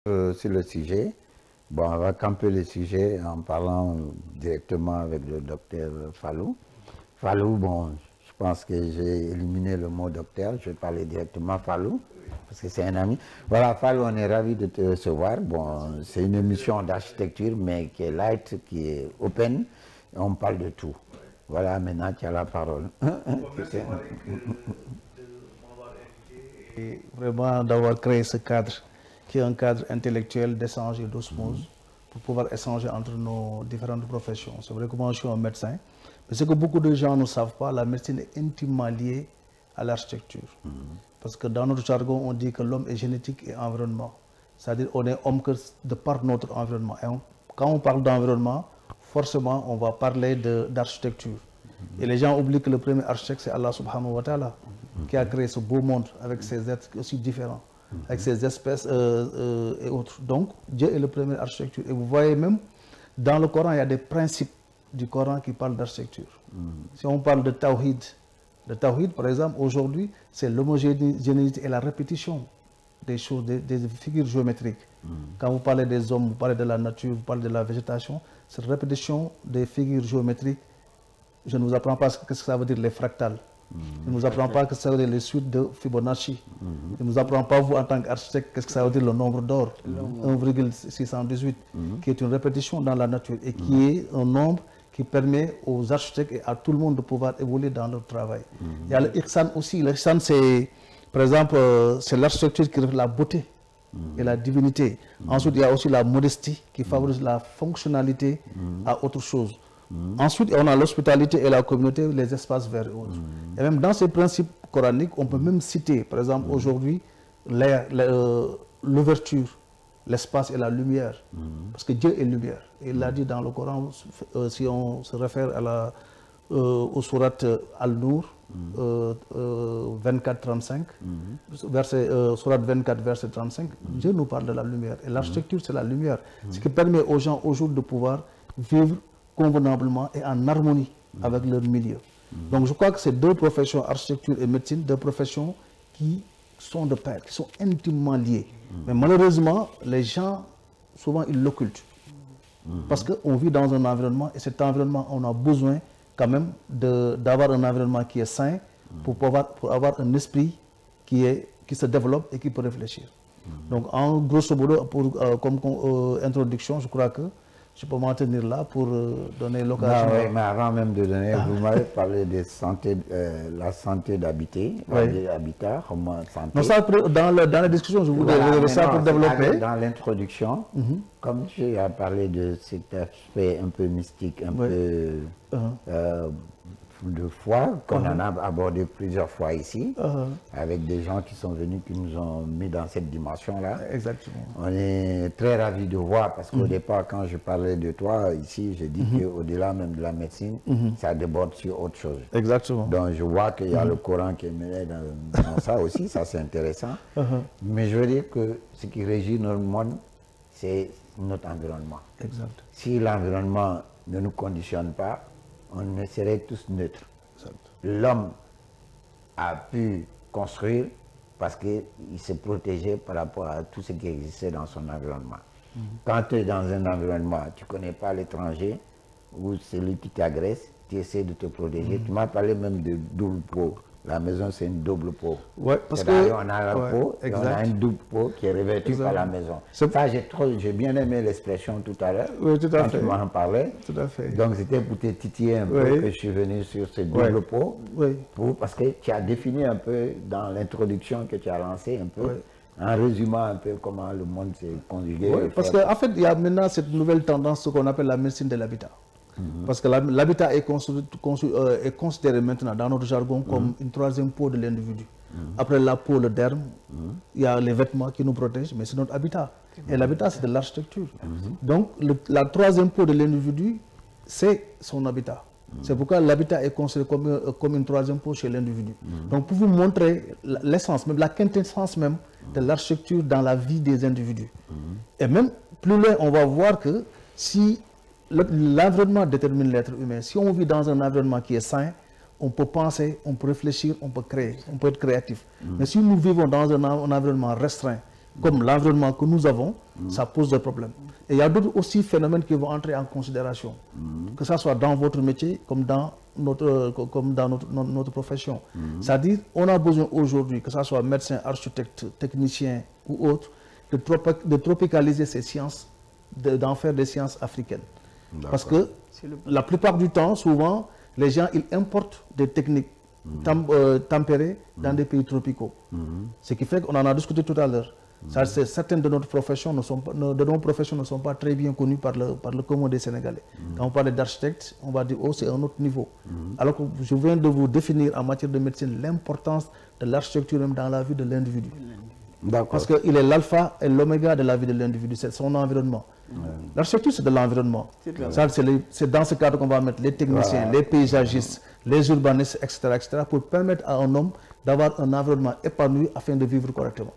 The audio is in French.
Sur le sujet, bon, on va camper le sujet en parlant directement avec le docteur Fallou. Fallou, bon, je pense que j'ai éliminé le mot docteur, je vais parler directement Fallou, parce que c'est un ami. Voilà, Fallou, on est ravis de te recevoir. Bon, c'est une émission d'architecture, mais qui est light, qui est open, et on parle de tout. Voilà, maintenant tu as la parole. Et vraiment d'avoir créé ce cadre, qui est un cadre intellectuel d'échange et d'osmose, pour pouvoir échanger entre nos différentes professions. C'est vrai que moi je suis un médecin, mais ce que beaucoup de gens ne savent pas, la médecine est intimement liée à l'architecture. Parce que dans notre jargon, on dit que l'homme est génétique et environnement. C'est-à-dire qu'on est homme que de par notre environnement. Et quand on parle d'environnement, forcément on va parler d'architecture. Et les gens oublient que le premier architecte, c'est Allah subhanahu wa ta'ala, qui a créé ce beau monde avec ses êtres aussi différents, avec ses espèces et autres. Donc, Dieu est le premier architecture. Et vous voyez même, dans le Coran, il y a des principes du Coran qui parlent d'architecture. Si on parle de Tawhid, par exemple, aujourd'hui, c'est l'homogénéité et la répétition des choses, des figures géométriques. Quand vous parlez des hommes, vous parlez de la nature, vous parlez de la végétation, cette répétition des figures géométriques, je ne vous apprends pas ce que ça veut dire les fractales. Je ne vous apprends pas que ça veut dire les suites de Fibonacci. Je ne vous apprends pas, vous, en tant qu'architecte, qu'est-ce que ça veut dire le nombre d'or, 1,618, qui est une répétition dans la nature et qui est un nombre qui permet aux architectes et à tout le monde de pouvoir évoluer dans leur travail. Il y a le Ihsan aussi. Le Ihsan, c'est, par exemple, c'est l'architecture qui reflète la beauté et la divinité. Ensuite, il y a aussi la modestie qui favorise la fonctionnalité à autre chose. Ensuite, on a l'hospitalité et la communauté, les espaces verts et autres. Et même dans ces principes coraniques, on peut même citer, par exemple, aujourd'hui, l'ouverture, l'espace et la lumière. Parce que Dieu est lumière. Et il l'a dit dans le Coran, si on se réfère à au surat Al-Nour, 24-35, surat 24, verset 35, Dieu nous parle de la lumière. Et l'architecture, c'est la lumière. Ce qui permet aux gens aujourd'hui de pouvoir vivre convenablement et en harmonie avec leur milieu. Donc je crois que ces deux professions, architecture et médecine, deux professions qui sont de pair, qui sont intimement liées. Mais malheureusement, les gens, souvent, ils l'occultent. Parce qu'on vit dans un environnement, et cet environnement, on a besoin quand même d'avoir un environnement qui est sain pour avoir un esprit qui se développe et qui peut réfléchir. Donc en grosso modo, comme introduction, je crois que je peux m'en tenir là pour donner l'occasion. Oui, mais avant même de donner, vous m'avez parlé de la santé d'habiter, l'habitat, comment santé. Non, ça, dans la discussion, je voudrais ça pour développer. Dans l'introduction, comme tu as parlé de cet aspect un peu mystique, un peu de foi, qu'on en a abordé plusieurs fois ici, avec des gens qui sont venus, qui nous ont mis dans cette dimension-là. Exactement. On est très ravis de voir, parce qu'au départ, quand je parlais de toi ici, j'ai dit qu'au-delà même de la médecine, ça déborde sur autre chose. Exactement. Donc je vois qu'il y a le Coran qui est mêlé dans ça aussi, ça c'est intéressant. Mais je veux dire que ce qui régit notre monde, c'est notre environnement. Exact. Si l'environnement ne nous conditionne pas, on serait tous neutres. L'homme a pu construire parce qu'il s'est protégé par rapport à tout ce qui existait dans son environnement. Quand tu es dans un environnement, tu ne connais pas l'étranger ou celui qui t'agresse, tu essaies de te protéger. Tu m'as parlé même de double peau. La maison, c'est une double peau. Ouais, parce que on a la peau, et on a une double peau qui est revêtue par la maison. Ça, j'ai bien aimé l'expression tout à l'heure. Oui, tout à fait. Quand tu m'en parlais. Tout à fait. Donc, c'était pour te titiller un peu que je suis venu sur cette double peau. Parce que tu as défini un peu dans l'introduction que tu as lancée, un peu, en résumant un peu comment le monde s'est conjugué. Parce qu'en fait, il y a maintenant cette nouvelle tendance, ce qu'on appelle la médecine de l'habitat. Parce que l'habitat est considéré maintenant dans notre jargon comme une troisième peau de l'individu. Après la peau, le derme, il y a les vêtements qui nous protègent, mais c'est notre habitat. Et l'habitat, c'est de l'architecture. Donc, la troisième peau de l'individu, c'est son habitat. C'est pourquoi l'habitat est considéré comme une troisième peau chez l'individu. Donc, pour vous montrer l'essence, même la quintessence même de l'architecture dans la vie des individus. Et même plus loin, on va voir que si l'environnement détermine l'être humain. Si on vit dans un environnement qui est sain, on peut penser, on peut réfléchir, on peut créer, on peut être créatif. Mais si nous vivons dans un environnement restreint, comme l'environnement que nous avons, ça pose des problèmes. Et il y a d'autres aussi phénomènes qui vont entrer en considération, que ça soit dans votre métier comme dans notre profession. C'est-à-dire, on a besoin aujourd'hui, que ça soit médecin, architecte, technicien ou autre, de tropicaliser ces sciences, d'en faire des sciences africaines. Parce que la plupart du temps, souvent, les gens, ils importent des techniques tempérées dans des pays tropicaux. Ce qui fait qu'on en a discuté tout à l'heure. Certaines de nos professions ne sont pas très bien connues par le commun des Sénégalais. Quand on parle d'architecte, on va dire oh, c'est un autre niveau. Alors que je viens de vous définir en matière de médecine l'importance de l'architecture même dans la vie de l'individu. Parce qu'il est l'alpha et l'oméga de la vie de l'individu, c'est son environnement. L'architecture, c'est de l'environnement. C'est dans ce cadre qu'on va mettre les techniciens, les paysagistes, les urbanistes, etc., pour permettre à un homme d'avoir un environnement épanoui afin de vivre correctement.